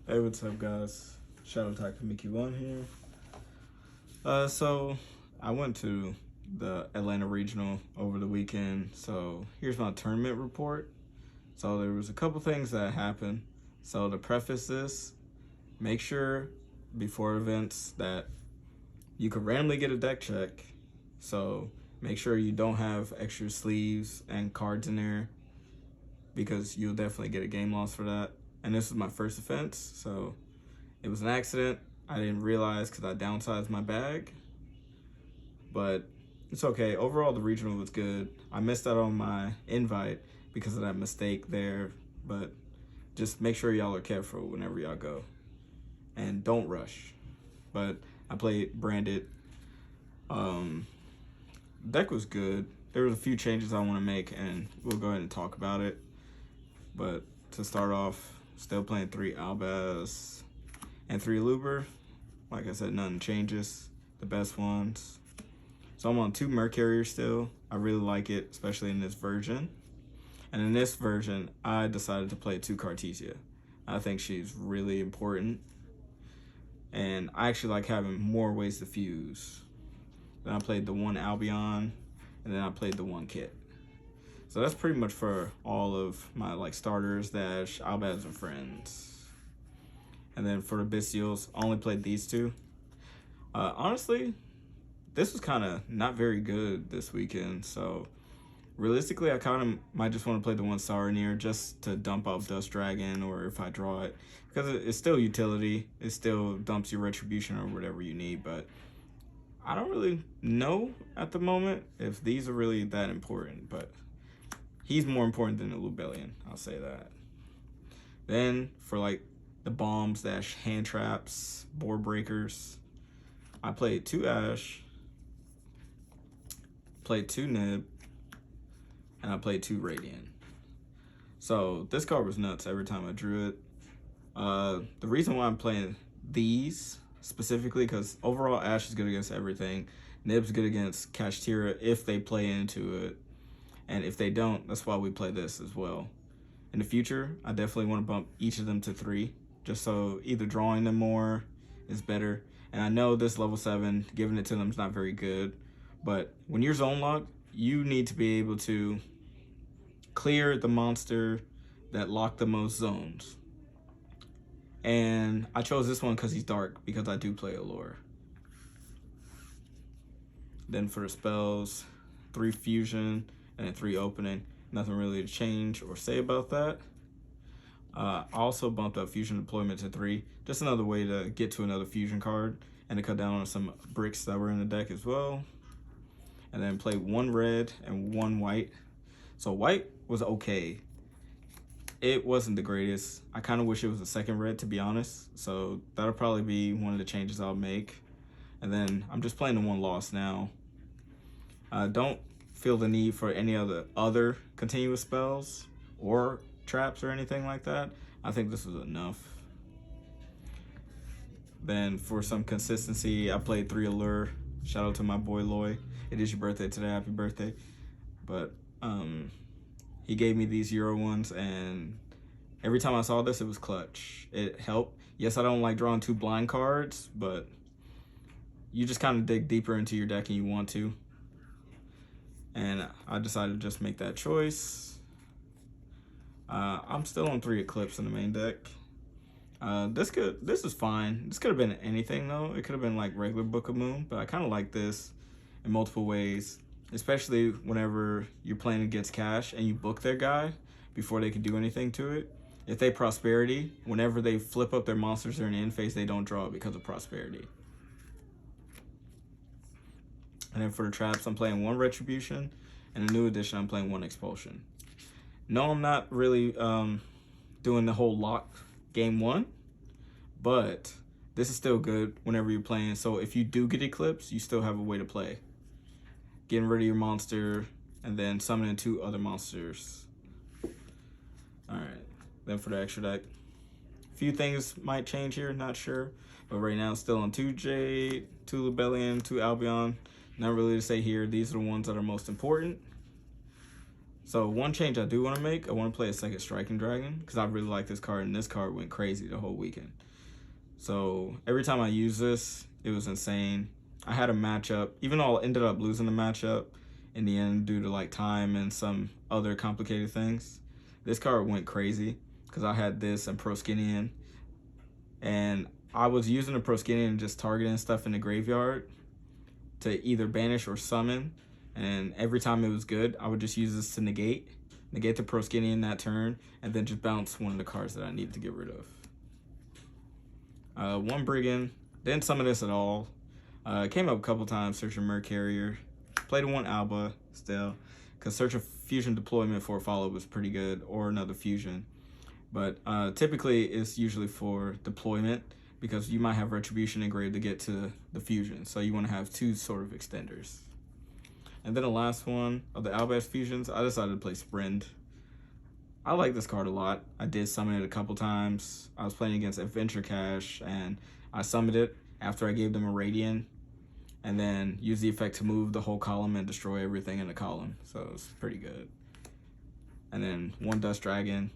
Hey, what's up, guys? Shadow Takamiki1 here. So I went to the Atlanta Regional over the weekend. So here's my tournament report. So there was a couple things that happened. So to preface this, make sure before events that you could randomly get a deck check. So make sure you don't have extra sleeves and cards in there because you'll definitely get a game loss for that. And this was my first offense, so it was an accident. I didn't realize because I downsized my bag, but it's okay. Overall, the regional was good. I missed out on my invite because of that mistake there, but just make sure y'all are careful whenever y'all go and don't rush. But I played branded. Deck was good. There was a few changes I want to make, and we'll go ahead and talk about it. But to start off, still playing 3 Albaz and 3 Luber. Like I said, nothing changes. The best ones. So I'm on 2 Mercarrier still. I really like it, especially in this version. And in this version, I decided to play 2 Cartesia. I think she's really important. And I actually like having more ways to fuse. Then I played the 1 Albion, and then I played the 1 Kit. So that's pretty much for all of my starters, Dash, Albaz, and friends. And then for the Bystials, I only played these 2. Honestly, this was kind of not very good this weekend. So realistically, I kind of might just want to play the 1 Saronir just to dump out Dust Dragon, or if I draw it. Because it's still utility. It still dumps your Retribution or whatever you need. But I don't really know at the moment if these are really that important. But he's more important than the Lubellion, I'll say that. Then for the bombs, hand traps, board breakers, I played 2 Ash, played 2 Nib, and I played 2 Radiant. So this card was nuts every time I drew it. The reason why I'm playing these specifically, because overall Ash is good against everything. Nib's good against Kashtira if they play into it. And if they don't, that's why we play this as well. In the future, I definitely want to bump each of them to 3, just so either drawing them more is better. And I know this level 7, giving it to them is not very good, but when you're zone locked, you need to be able to clear the monster that locked the most zones. And I chose this one because he's dark, because I do play Allure. Then for the spells, 3 fusion, and then 3 opening. Nothing really to change or say about that. I also bumped up fusion deployment to 3. Just another way to get to another fusion card and to cut down on some bricks that were in the deck as well. And then play 1 red and 1 white. So white was okay. It wasn't the greatest. I kind of wish it was a 2nd red, to be honest. So that'll probably be one of the changes I'll make. And then I'm just playing the 1 loss now. Don't feel the need for any other continuous spells or traps or anything like that. I think this was enough. Then for some consistency, I played 3 Allure. Shout out to my boy Loy. It is your birthday today, happy birthday. But he gave me these Euro ones, and every time I saw this, it was clutch. It helped. Yes, I don't like drawing 2 blind cards, but you just kind of dig deeper into your deck and you want to. And I decided to just make that choice. I'm still on 3 Eclipse in the main deck. This is fine. This could have been anything though. It could have been like regular Book of Moon, but I kind of like this in multiple ways, especially whenever you're playing against Cash and you book their guy before they can do anything to it. If they Prosperity, whenever they flip up their monsters during the end phase, they don't draw it because of Prosperity. And then for the traps, I'm playing 1 Retribution, and a new edition, I'm playing 1 Expulsion. No, I'm not really doing the whole lock game 1, but this is still good whenever you're playing. So if you do get Eclipse, you still have a way to play. Getting rid of your monster, and then summoning 2 other monsters. Alright, then for the extra deck, a few things might change here, not sure. But right now, still on 2 Jade, 2 Lubellion, 2 Albion. Not really to say here. These are the ones that are most important. So one change I do want to make, I want to play a second Striking Dragon because I really like this card, and this card went crazy the whole weekend. So every time I use this, it was insane. I had a matchup, even though I ended up losing the matchup in the end due to like time and some other complicated things. This card went crazy because I had this and Proskinian, and I was using the Proskinian just targeting stuff in the graveyard to either banish or summon, and every time it was good, I would just use this to negate the Proskinian that turn, and then just bounce one of the cards that I needed to get rid of. One Brigand, didn't summon this at all. Came up a couple times, searching Mer Carrier. Played one Alba still, because search a fusion deployment for a follow was pretty good, or another fusion. But typically it's usually for deployment, because you might have Retribution engraved to get to the fusion. So you want to have two sort of extenders. And then the last one of the Albaz fusions, I decided to play Sprint. I like this card a lot. I did summon it a couple times. I was playing against Adventure Cash, and I summoned it after I gave them a Radiant, and then used the effect to move the whole column and destroy everything in the column. So it's pretty good. And then one Dust Dragon.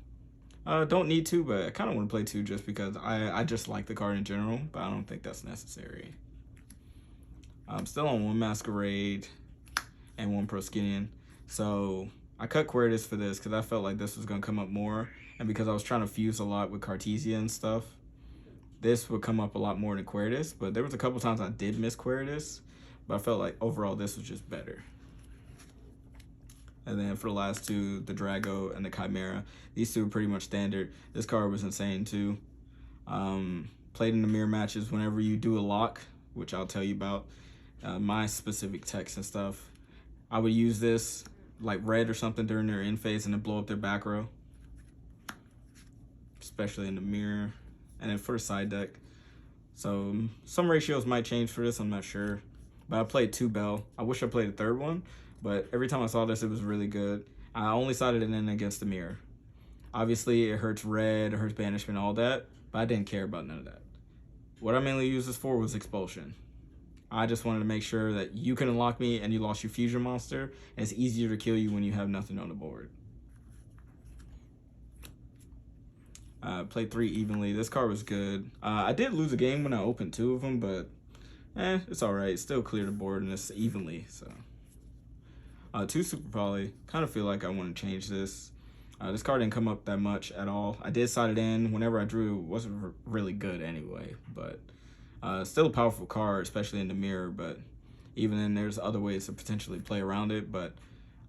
Don't need to, but I kind of want to play two just because I just like the card in general, but I don't think that's necessary. I'm still on one Masquerade and one Proskinian. So I cut Quiritus for this because I felt like this was going to come up more, and because I was trying to fuse a lot with Cartesia and stuff, this would come up a lot more than Quiritus. But there was a couple times I did miss Quiritus, but I felt like overall this was just better. And then for the last two, the Drago and the Chimera, these two are pretty much standard. This card was insane too. Played in the mirror matches whenever you do a lock, which I'll tell you about, my specific techs and stuff. I would use this like red or something during their end phase and then blow up their back row, especially in the mirror. And then for the side deck, so some ratios might change for this, I'm not sure. But I played two Bell. I wish I played a third one, but every time I saw this, it was really good. I only sided it in against the mirror. Obviously, it hurts red, it hurts banishment, all that, but I didn't care about none of that. What I mainly used this for was expulsion. I just wanted to make sure that you can unlock me and you lost your fusion monster, and it's easier to kill you when you have nothing on the board. Played three evenly. This card was good. I did lose a game when I opened two of them, but it's all right. Still clear the board and it's evenly. So two Super Poly. Kind of feel like I want to change this. This card didn't come up that much at all. I did side it in. Whenever I drew, it wasn't really good anyway, but still a powerful card, especially in the mirror. But even then, there's other ways to potentially play around it. But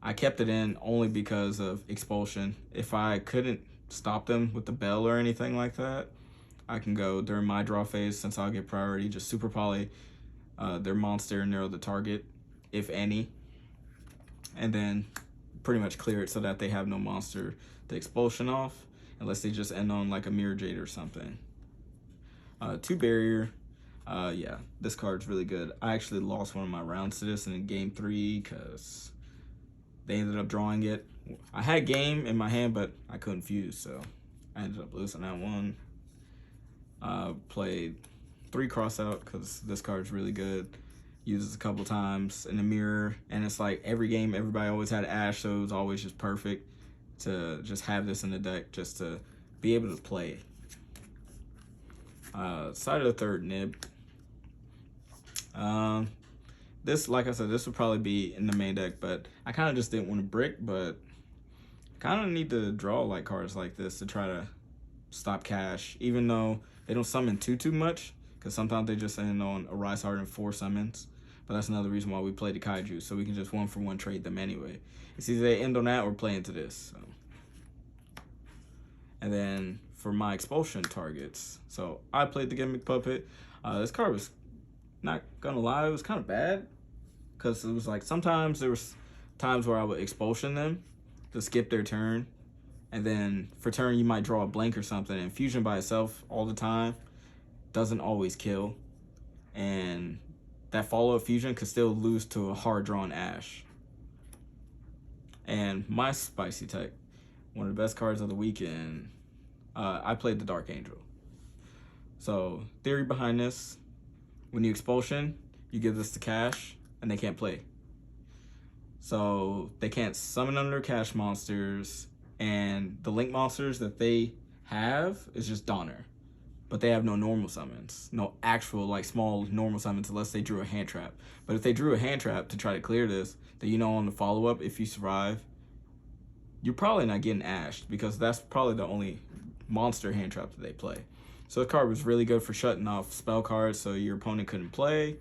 I kept it in only because of expulsion. If I couldn't stop them with the Bell or anything like that, I can go during my draw phase, since I'll get priority, just Super Poly their monster and narrow the target, if any, and then pretty much clear it so that they have no monster to expulsion off, unless they just end on like a Mirror Jade or something. Two Barrier. Yeah, this card's really good. I actually lost one of my rounds to this in game 3 because they ended up drawing it. I had game in my hand, but I couldn't fuse, so I ended up losing that one. Played 3 Crossout because this card's really good. Used it a couple times in the mirror, and it's like every game everybody always had Ash, so it was always just perfect to just have this in the deck just to be able to play. Side of the third Nib. This, like I said, this would probably be in the main deck, but I kind of just didn't want to brick, but kind of need to draw like cards like this to try to stop Cash, even though they don't summon too much, because sometimes they just end on a Rise Hard and 4 summons. But that's another reason why we play the Kaiju, so we can just 1-for-1 trade them anyway. It's either they end on that or play into this. So. And then for my expulsion targets, so I played the Gimmick Puppet. This card was, not gonna lie, it was kind of bad, because it was like sometimes there was times where I would expulsion them to skip their turn, and then for turn you might draw a blank or something, and fusion by itself all the time doesn't always kill, and that follow-up fusion could still lose to a hard drawn Ash. And my spicy tech, one of the best cards of the weekend, I played the Dark Angel. So theory behind this: when you expulsion, you give this to Cash and they can't play. So they can't summon under cash monsters, and the link monsters that they have is just Donner. But they have no normal summons, no actual like small normal summons unless they drew a hand trap. But if they drew a hand trap to try to clear this, then you know on the follow-up, if you survive, you're probably not getting ashed because that's probably the only monster hand trap that they play. So this card was really good for shutting off spell cards so your opponent couldn't play.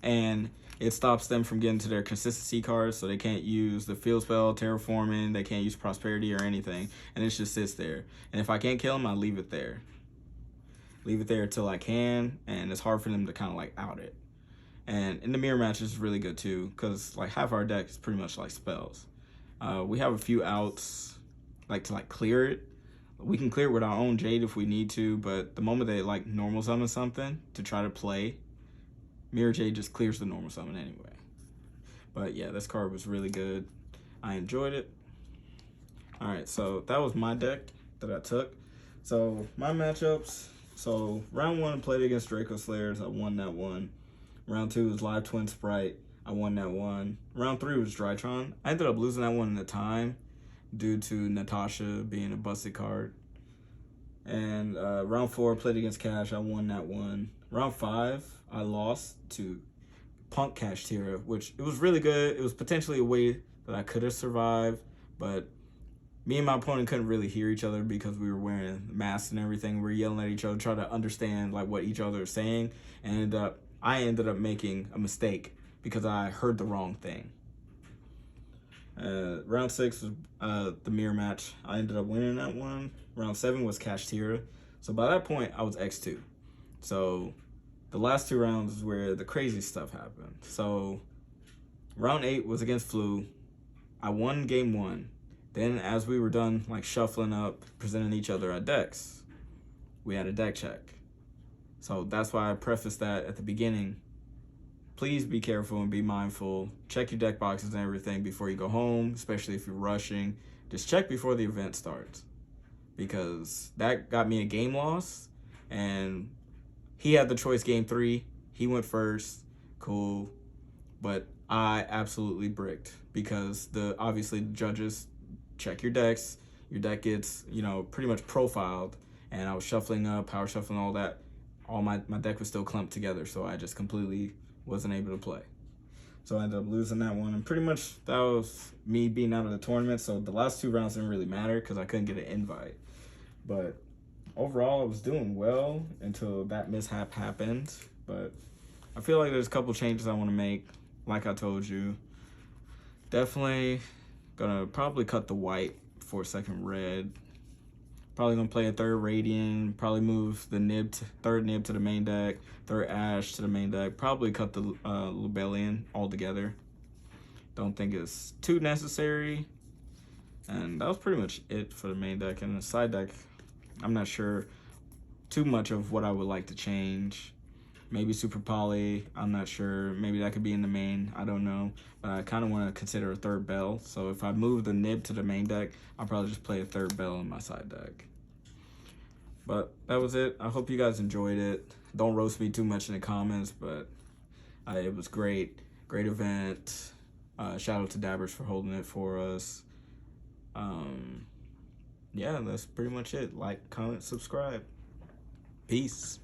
And it stops them from getting to their consistency cards, so they can't use the field spell, terraforming, they can't use prosperity or anything, and it just sits there. And if I can't kill them, I leave it there. Leave it there until I can, and it's hard for them to kind of like out it. And in the mirror match is really good too, because like half our deck is pretty much like spells. We have a few outs like to like clear it. We can clear it with our own Jade if we need to, but the moment they like normal summon something to try to play, Mirror Jade just clears the normal summon anyway. But yeah, this card was really good. I enjoyed it. All right, so that was my deck that I took. So my matchups. So round 1 I played against Draco Slayers. I won that one. Round 2 was Live Twin Sprite. I won that one. Round 3 was Drytron. I ended up losing that one in the time due to Natasha being a busted card. And round 4 played against Cash. I won that one. Round 5 I lost to Punk Kashtira, which it was really good. It was potentially a way that I could have survived, but me and my opponent couldn't really hear each other because we were wearing masks and everything. We were yelling at each other, trying to understand like what each other was saying, and I ended up making a mistake because I heard the wrong thing. Round 6 was the mirror match. I ended up winning that one. Round 7 was Kashtira. So by that point, I was X2. So the last 2 rounds is where the crazy stuff happened. So round 8 was against Flu. I won game 1. Then as we were done like shuffling up, presenting each other our decks, we had a deck check. So that's why I prefaced that at the beginning. Please be careful and be mindful. Check your deck boxes and everything before you go home, especially if you're rushing. Just check before the event starts, because that got me a game loss, and he had the choice game 3. He went first, cool, but I absolutely bricked because obviously the judges check your decks. Your deck gets, you know, pretty much profiled, and I was shuffling up, power shuffling, all that. All my deck was still clumped together, so I just completely wasn't able to play. So I ended up losing that one, and pretty much that was me being out of the tournament. So the last 2 rounds didn't really matter because I couldn't get an invite. But overall, I was doing well until that mishap happened. But I feel like there's a couple changes I want to make. Like I told you, definitely gonna probably cut the white for a second red. Probably gonna play a 3rd Radiant, probably move the 3rd Nib to the main deck, 3rd Ash to the main deck, probably cut the Lubellion altogether. Don't think it's too necessary. And that was pretty much it for the main deck. And the side deck, I'm not sure too much of what I would like to change. Maybe Super Poly, I'm not sure. Maybe that could be in the main, I don't know. But I kind of want to consider a 3rd Bell. So if I move the Nib to the main deck, I'll probably just play a 3rd Bell in my side deck. But that was it. I hope you guys enjoyed it. Don't roast me too much in the comments, but it was great. Great event. Shout out to Dabbers for holding it for us. Yeah, that's pretty much it. Like, comment, subscribe. Peace.